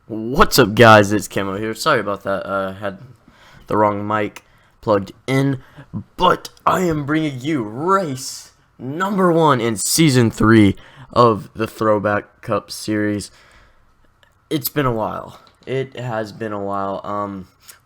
What's up, guys? It's Camo here. Sorry about that. Had the wrong mic plugged in, but I am bringing you race number 1 in season 3 of the Throwback Cup series. It's been a while. It has been a while.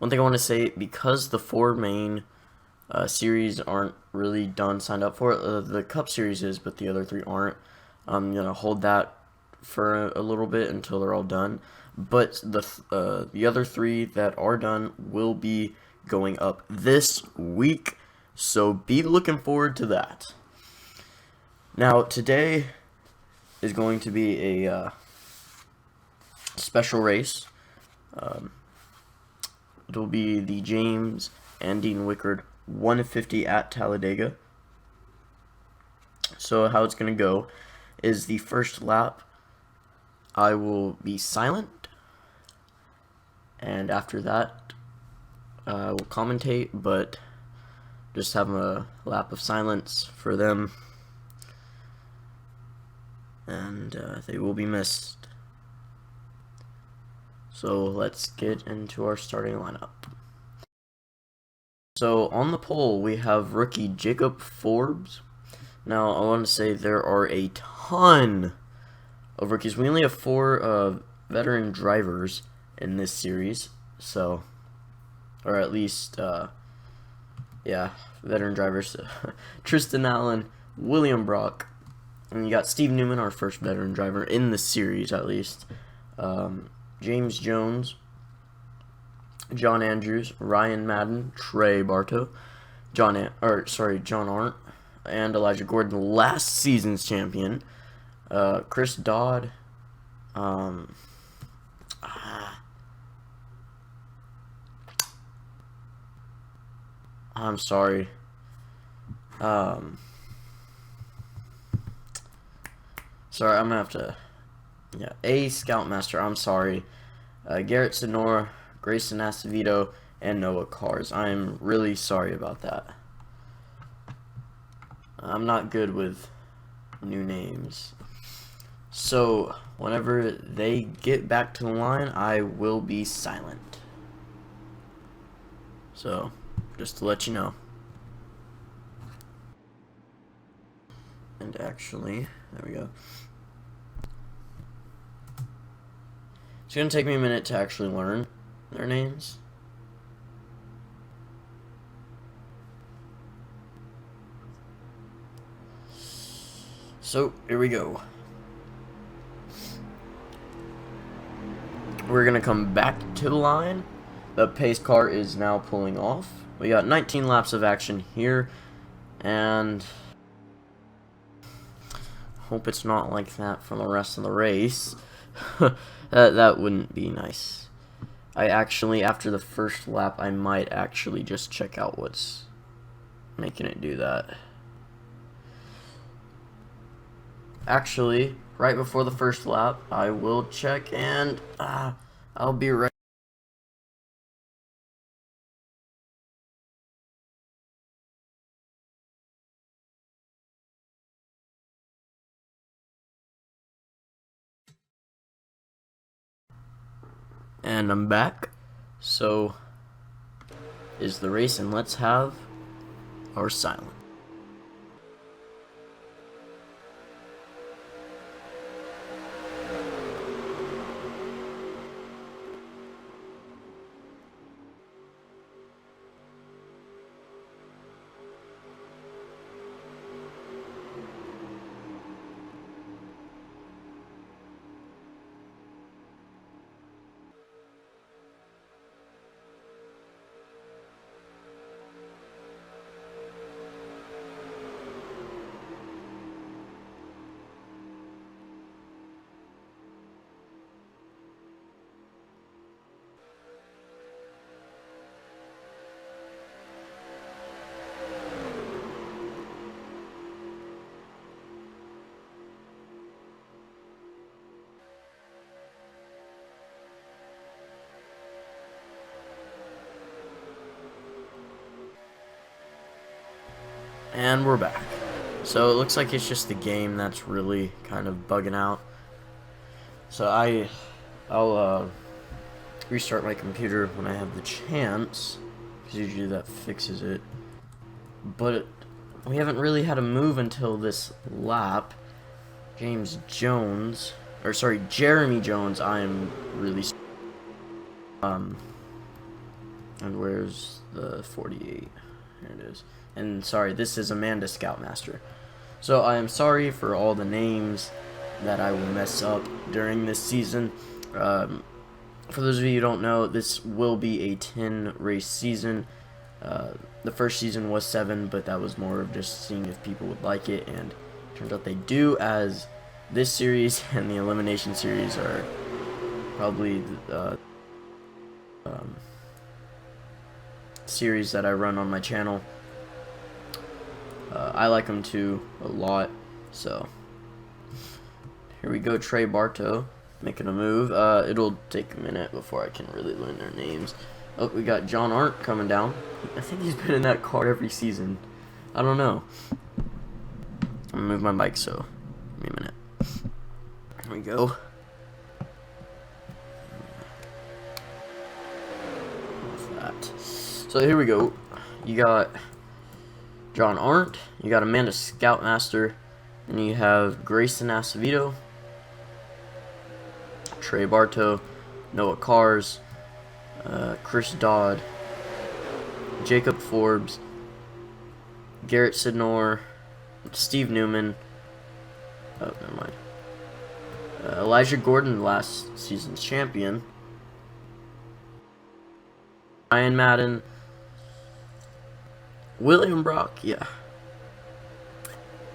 One thing I want to say, because the 4 main series aren't really done, signed up for it. The Cup series is, but the other 3 aren't. I'm gonna hold that for a little bit until they're all done. But the other 3 that are done will be going up this week, so be looking forward to that. Now, today is going to be a special race. It'll be the James and Dean Wickard 150 at Talladega. So how it's going to go is the first lap, I will be silent. And after that, we'll commentate, but just have a lap of silence for them. And they will be missed. So let's get into our starting lineup. So on the pole, we have rookie Jacob Forbes. Now, I want to say there are a ton of rookies. We only have 4 veteran drivers in this series, so, or at least, yeah, veteran drivers. Tristan Allen, William Brock, and you got Steve Newman, our first veteran driver in the series, at least. James Jones, John Andrews, Ryan Madden, Trey Bartow, John Arndt, and Elijah Gordon, last season's champion. Chris Dodd, I'm sorry. Sorry, I'm gonna have to. Yeah, A Scoutmaster. I'm sorry. Garrett Sonora, Grayson Acevedo, and Noah Cars. I'm really sorry about that. I'm not good with new names. So whenever they get back to the line, I will be silent. So, just to let you know. And actually, there we go. It's going to take me a minute to actually learn their names. So, here we go. We're going to come back to the line. The pace car is now pulling off. We got 19 laps of action here, and hope it's not like that for the rest of the race. That wouldn't be nice. I actually, after the first lap, I might actually just check out what's making it do that. Actually, right before the first lap, I will check, and I'll be right. And I'm back. So is the race, and let's have our silence. And we're back. So it looks like it's just the game that's really kind of bugging out. So I'll restart my computer when I have the chance, because usually that fixes it. But we haven't really had a move until this lap. Jeremy Jones, I am really and where's the 48? Here it is. And sorry, this is Amanda Scoutmaster. So I am sorry for all the names that I will mess up during this season. For those of you who don't know, this will be a 10 race season. The first season was 7, but that was more of just seeing if people would like it, and turns out they do, as this series and the elimination series are probably series that I run on my channel. I like them too a lot. So here we go, Trey Bartow making a move. It'll take a minute before I can really learn their names. Oh, we got John Arndt coming down. I think he's been in that car every season. I don't know. I'm gonna move my mic, so give me a minute. Here we go. That. So here we go. You got John Arndt, you got Amanda Scoutmaster, and you have Grayson Acevedo, Trey Bartow, Noah Cars, Chris Dodd, Jacob Forbes, Garrett Sidnor, Steve Newman, oh, never mind, Elijah Gordon, last season's champion, Ryan Madden, William Brock, yeah,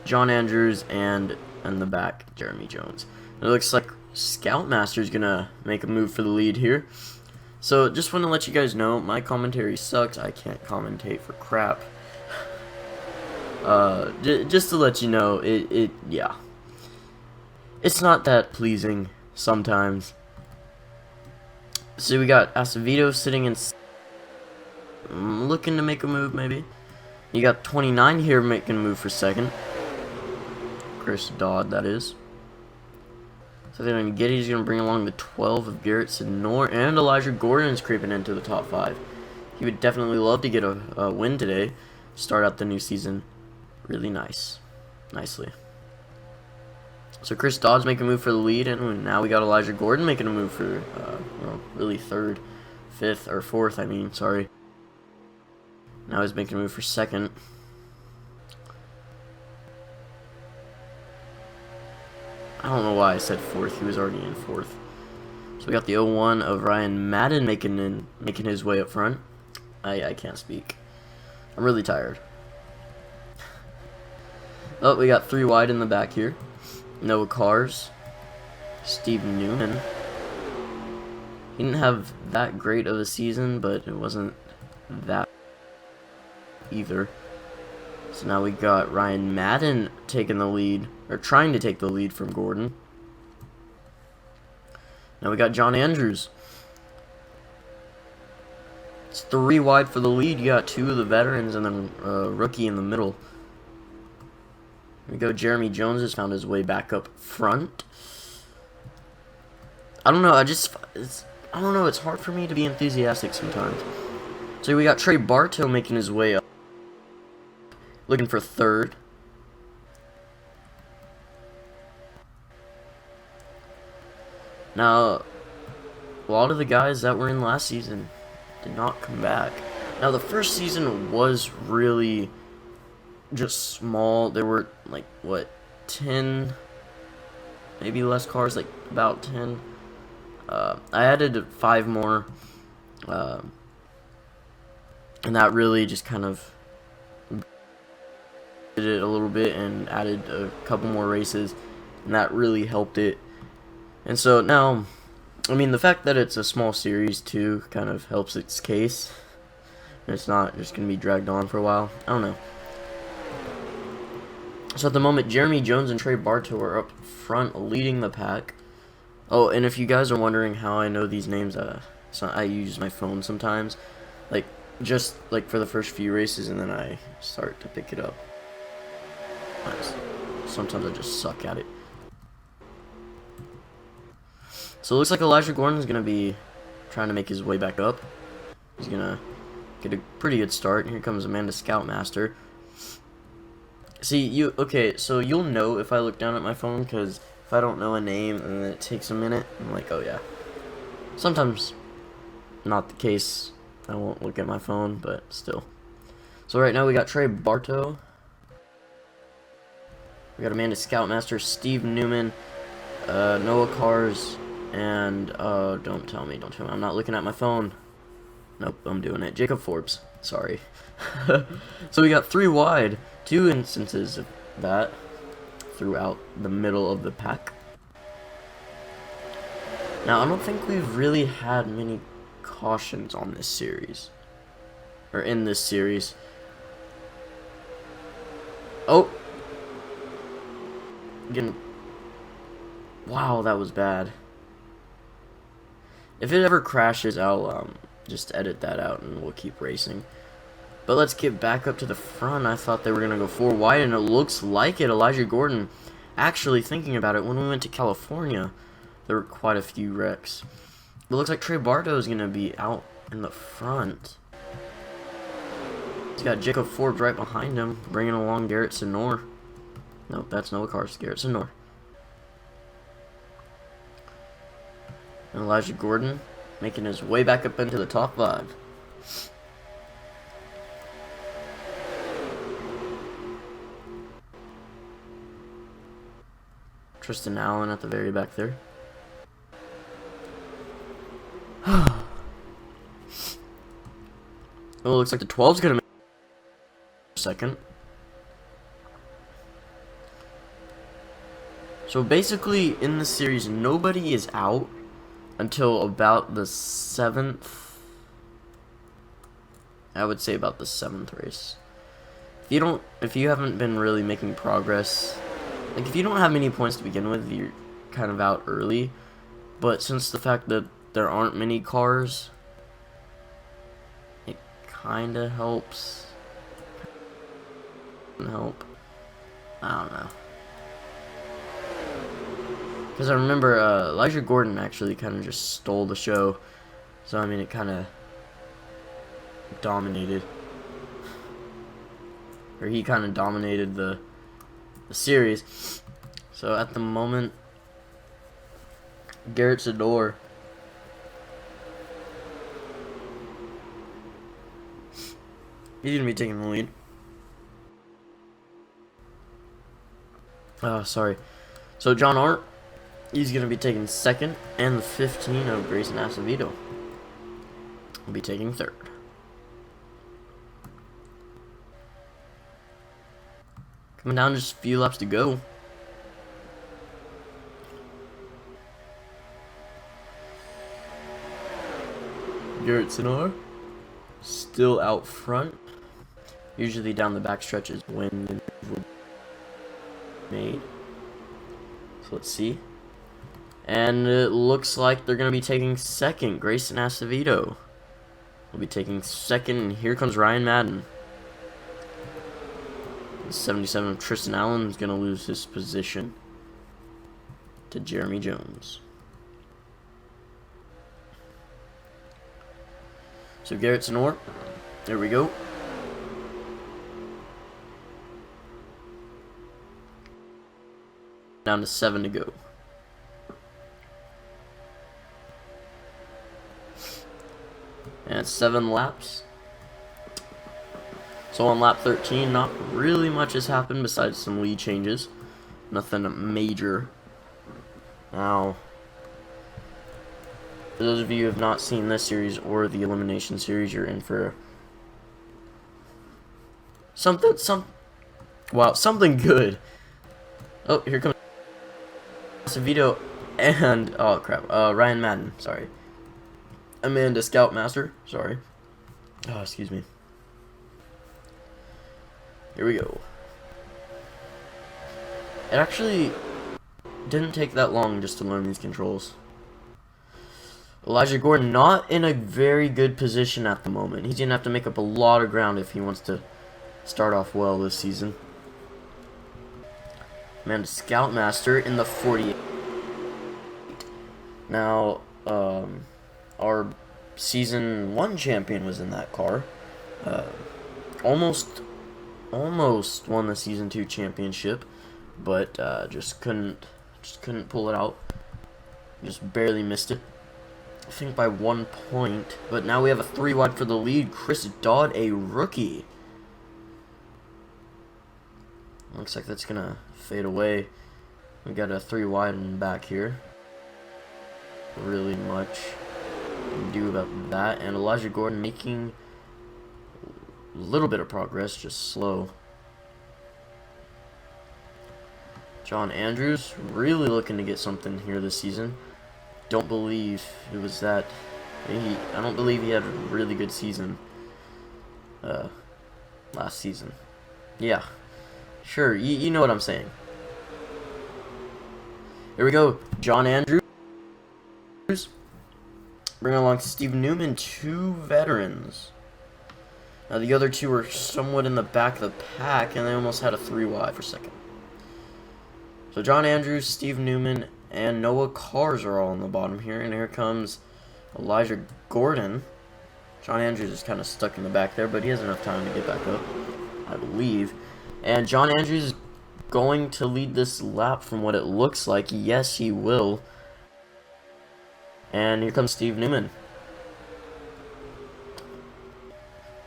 John Andrews, and in the back, Jeremy Jones. It looks like Scoutmaster's gonna make a move for the lead here. So just want to let you guys know, my commentary sucks. I can't commentate for crap. Just to let you know, yeah, it's not that pleasing sometimes. So we got Acevedo sitting in, looking to make a move maybe. You got 29 here making a move for second. Chris Dodd, that is. So they're going to get it. He's going to bring along the 12 of Garrett Sidnor, and Elijah Gordon is creeping into the top 5. He would definitely love to get a win today. Start out the new season really nicely. So Chris Dodd's making a move for the lead, and now we got Elijah Gordon making a move for, well, really 3rd, 5th, or 4th, I mean, sorry. Now he's making a move for 2nd. I don't know why I said 4th. He was already in 4th. So we got the 01 of Ryan Madden making his way up front. I can't speak. I'm really tired. Oh, we got 3 wide in the back here. Noah Cars, Steve Newman. He didn't have that great of a season, but it wasn't that either. So now we got Ryan Madden taking the lead, or trying to take the lead from Gordon. Now we got John Andrews. It's 3 wide for the lead. You got 2 of the veterans and then a rookie in the middle. Here we go. Jeremy Jones has found his way back up front. I don't know. I don't know. It's hard for me to be enthusiastic sometimes. So we got Trey Bartow making his way up, looking for 3rd. Now, a lot of the guys that were in last season did not come back. Now, the first season was really just small. There were, like, what, 10, maybe less cars, like, about 10. I added 5 more, and that really just kind of did it a little bit and added a couple more races, and that really helped it. And so now, I mean, the fact that it's a small series too kind of helps its case. It's not just going to be dragged on for a while. I don't know. So at the moment, Jeremy Jones and Trey Bartow are up front leading the pack. Oh, and if you guys are wondering how I know these names, so I use my phone sometimes. Like, just like for the first few races, and then I start to pick it up. Sometimes I just suck at it. So it looks like Elijah Gordon is going to be trying to make his way back up. He's gonna get a pretty good start. Here comes Amanda Scoutmaster. See, okay, so you'll know if I look down at my phone, because if I don't know a name and then it takes a minute, I'm like, oh yeah. Sometimes not the case. I won't look at my phone, but still. So right now we got Trey Bartow. We got Amanda Scoutmaster, Steve Newman, Noah Cars, and don't tell me, I'm not looking at my phone. Nope, I'm doing it. Jacob Forbes, sorry. So we got 3 wide, 2 instances of that throughout the middle of the pack. Now, I don't think we've really had many cautions on this series, or in this series. Oh! Again. Wow, that was bad. If it ever crashes, I'll just edit that out and we'll keep racing. But let's get back up to the front. I thought they were going to go 4 wide, and it looks like it. Elijah Gordon, actually thinking about it, when we went to California, there were quite a few wrecks. It looks like Trey Bartow is going to be out in the front. He's got Jacob Forbes right behind him, bringing along Garrett Senor. Nope, that's Noah Cars, Garrett Senor. And Elijah Gordon making his way back up into the top 5. Tristan Allen at the very back there. Oh, it looks like the 12's gonna make second. So basically, in the series, nobody is out until about the 7th. I would say about the 7th race. If you haven't been really making progress, like if you don't have many points to begin with, you're kind of out early. But since the fact that there aren't many cars, it kind of helps. Help. I don't know. Because I remember Elijah Gordon actually kind of just stole the show. So, I mean, it kind of dominated. Or he kind of dominated the series. So, at the moment, Garrett Senor. He's going to be taking the lead. Oh, sorry. So, John Arndt. He's going to be taking 2nd, and the 15 of Grayson Acevedo will be taking 3rd. Coming down just a few laps to go. Garrett Senor still out front. Usually down the back stretch is when the move will be made. So let's see. And it looks like they're going to be taking 2nd. Grayson Acevedo will be taking 2nd. And here comes Ryan Madden. The 77 of Tristan Allen is going to lose his position to Jeremy Jones. So Garrett Senor, there we go. Down to 7 to go. And it's 7 laps. So on lap 13, not really much has happened besides some lead changes. Nothing major. Now, for those of you who have not seen this series or the elimination series, you're in for something good. Oh, here comes Acevedo and oh crap, Ryan Madden. Sorry. Amanda Scoutmaster, sorry. Oh, excuse me. Here we go. It actually didn't take that long just to learn these controls. Elijah Gordon not in a very good position at the moment. He's going to have to make up a lot of ground if he wants to start off well this season. Amanda Scoutmaster in the 48. Now, our Season 1 champion was in that car. Almost won the Season 2 championship, but just couldn't pull it out. Just barely missed it. I think by 1 point. But now we have a 3 wide for the lead. Chris Dodd, a rookie. Looks like that's gonna fade away. We got a 3 wide in back here. Really much to do about that. And Elijah Gordon making a little bit of progress, just slow. John Andrews really looking to get something here this season. Don't believe it was that. I don't believe he had a really good season last season. Yeah, sure. You know what I'm saying. Here we go. John Andrews. Bring along Steve Newman, 2 veterans. Now the other 2 were somewhat in the back of the pack, and they almost had a 3 wide for second. So John Andrews, Steve Newman, and Noah Cars are all on the bottom here. And here comes Elijah Gordon. John Andrews is kind of stuck in the back there, but he has enough time to get back up, I believe. And John Andrews is going to lead this lap from what it looks like. Yes, he will. And here comes Steve Newman.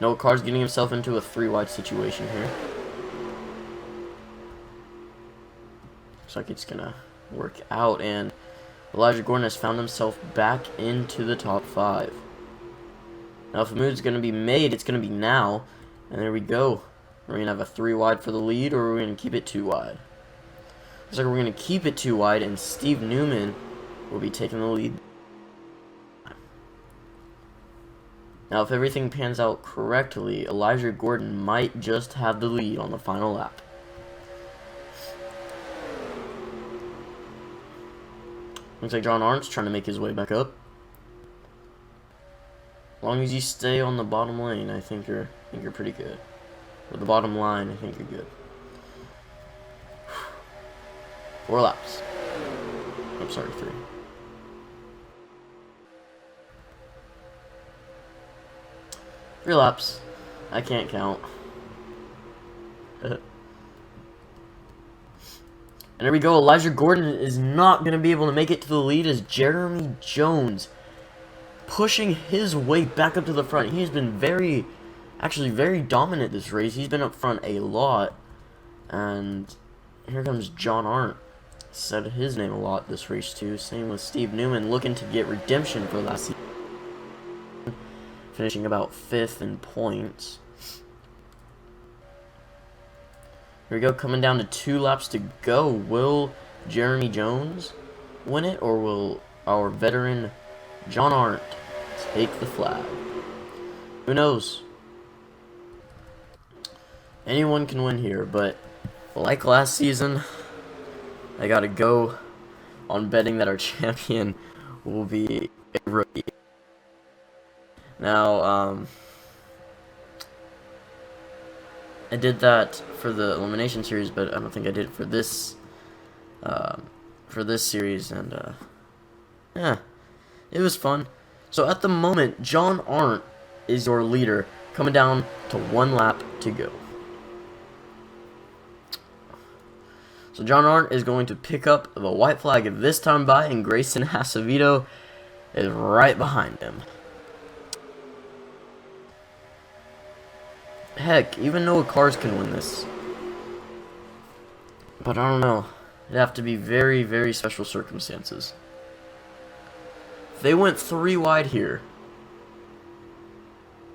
Noah Cars getting himself into a 3 wide situation here. Looks like it's gonna work out, and Elijah Gordon has found himself back into the top 5. Now if a move's gonna be made, it's gonna be now. And there we go. We're gonna have a 3 wide for the lead, or we're gonna keep it 2 wide. Looks like we're gonna keep it 2 wide, and Steve Newman will be taking the lead. Now if everything pans out correctly, Elijah Gordon might just have the lead on the final lap. Looks like John Arndt's trying to make his way back up. As long as you stay on the bottom lane, I think you're pretty good. Or the bottom line, I think you're good. 4 laps. I'm sorry, 3. Three laps. I can't count. And there we go. Elijah Gordon is not going to be able to make it to the lead as Jeremy Jones pushing his way back up to the front. He's been actually very dominant this race. He's been up front a lot. And here comes John Arndt. Said his name a lot this race too. Same with Steve Newman, looking to get redemption for last season. Finishing about 5th in points. Here we go, coming down to 2 laps to go. Will Jeremy Jones win it, or will our veteran John Arndt take the flag? Who knows? Anyone can win here, but like last season, I gotta go on betting that our champion will be a rookie. Now, I did that for the elimination series, but I don't think I did it for this series, and yeah, it was fun. So at the moment, John Arndt is your leader, coming down to 1 lap to go. So John Arndt is going to pick up the white flag this time by, and Grayson Acevedo is right behind him. Heck, even Noah Cars can win this. But I don't know. It'd have to be very, very special circumstances. If they went 3 wide here,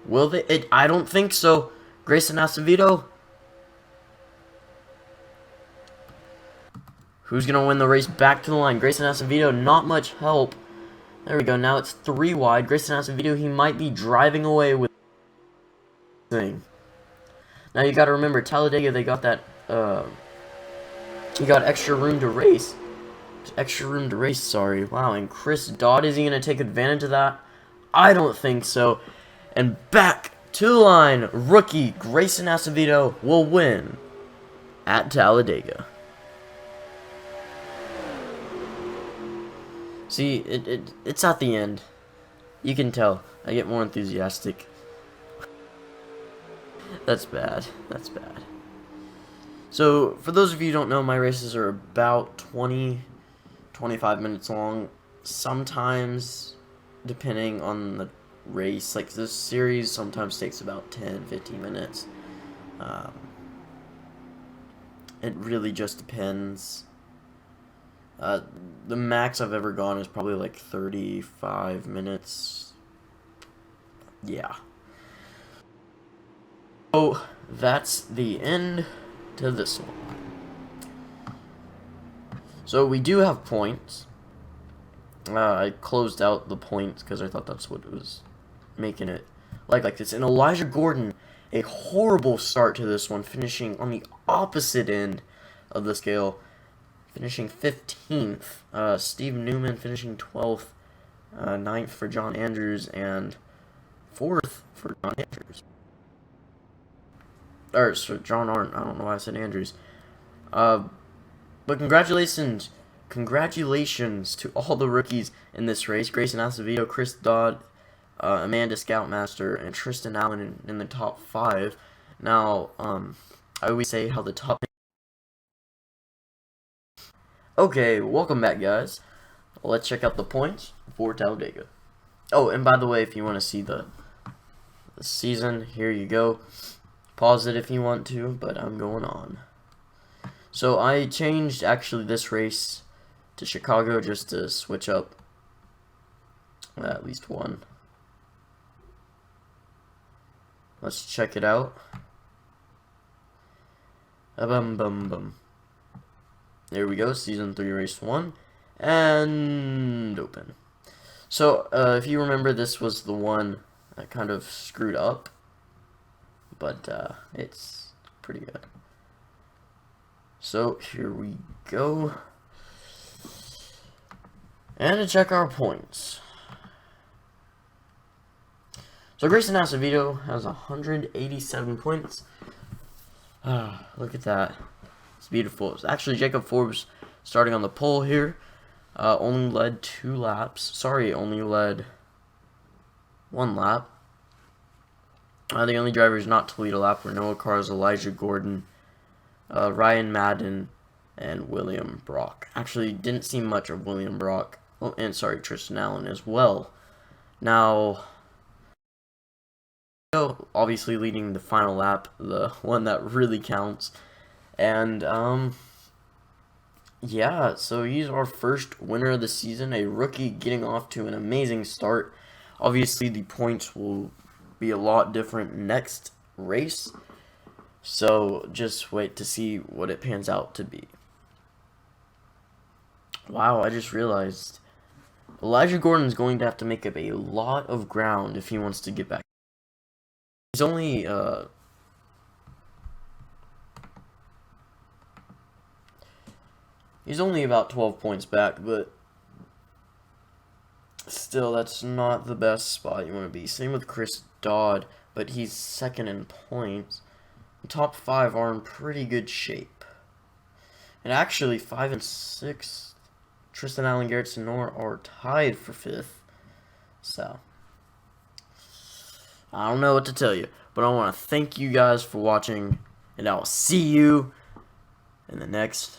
will they? I don't think so. Grayson Acevedo. Who's going to win the race back to the line? Grayson Acevedo, not much help. There we go. Now it's 3 wide. Grayson Acevedo, he might be driving away with the thing. Now you got to remember, Talladega, they got that, he got extra room to race. Sorry. Wow, and Chris Dodd, is he going to take advantage of that? I don't think so. And back to the line, rookie Grayson Acevedo will win at Talladega. See, it's at the end. You can tell. I get more enthusiastic. That's bad. That's bad. So, for those of you who don't know, my races are about 25 minutes long. Sometimes, depending on the race, like this series sometimes takes about 10-15 minutes. It really just depends. The max I've ever gone is probably like 35 minutes. Yeah. So, that's the end to this one. So, we do have points. I closed out the points because I thought that's what was making it like this. And Elijah Gordon, a horrible start to this one, finishing on the opposite end of the scale, finishing 15th. Steve Newman finishing 12th, 9th for John Andrews, and 4th for John Andrews. Or, so John Arndt, I don't know why I said Andrews. But congratulations to all the rookies in this race. Grayson Acevedo, Chris Dodd, Amanda Scoutmaster, and Tristan Allen in the top 5. Now, I always say how the top... Okay, welcome back, guys. Let's check out the points for Talladega. Oh, and by the way, if you want to see the season, here you go. Pause it if you want to, but I'm going on. So I changed actually this race to Chicago just to switch up at least one. Let's check it out. Bum. There we go, Season 3, Race 1, and open. So, if you remember, this was the one that kind of screwed up, but it's pretty good. So, here we go. And to check our points. So, Grayson Acevedo has 187 points. Look at that. It's beautiful. It's actually Jacob Forbes starting on the pole here. Only led 2 laps. Sorry, only led 1 lap. The only drivers not to lead a lap were Noah Cars, Elijah Gordon, Ryan Madden, and William Brock. Actually, didn't see much of William Brock. Oh, and sorry, Tristan Allen as well. Now, obviously leading the final lap, the one that really counts. And, yeah, so he's our first winner of the season, a rookie getting off to an amazing start. Obviously, the points will be a lot different next race, so just wait to see what it pans out to be. Wow, I just realized Elijah Gordon's going to have to make up a lot of ground if he wants to get back. He's only, about 12 points back, but still, that's not the best spot you want to be. Same with Chris Dodd, but he's second in points. The top 5 are in pretty good shape. And actually, 5 and 6, Tristan Allen, Garrett Sonor are tied for 5th. So, I don't know what to tell you, but I want to thank you guys for watching, and I'll see you in the next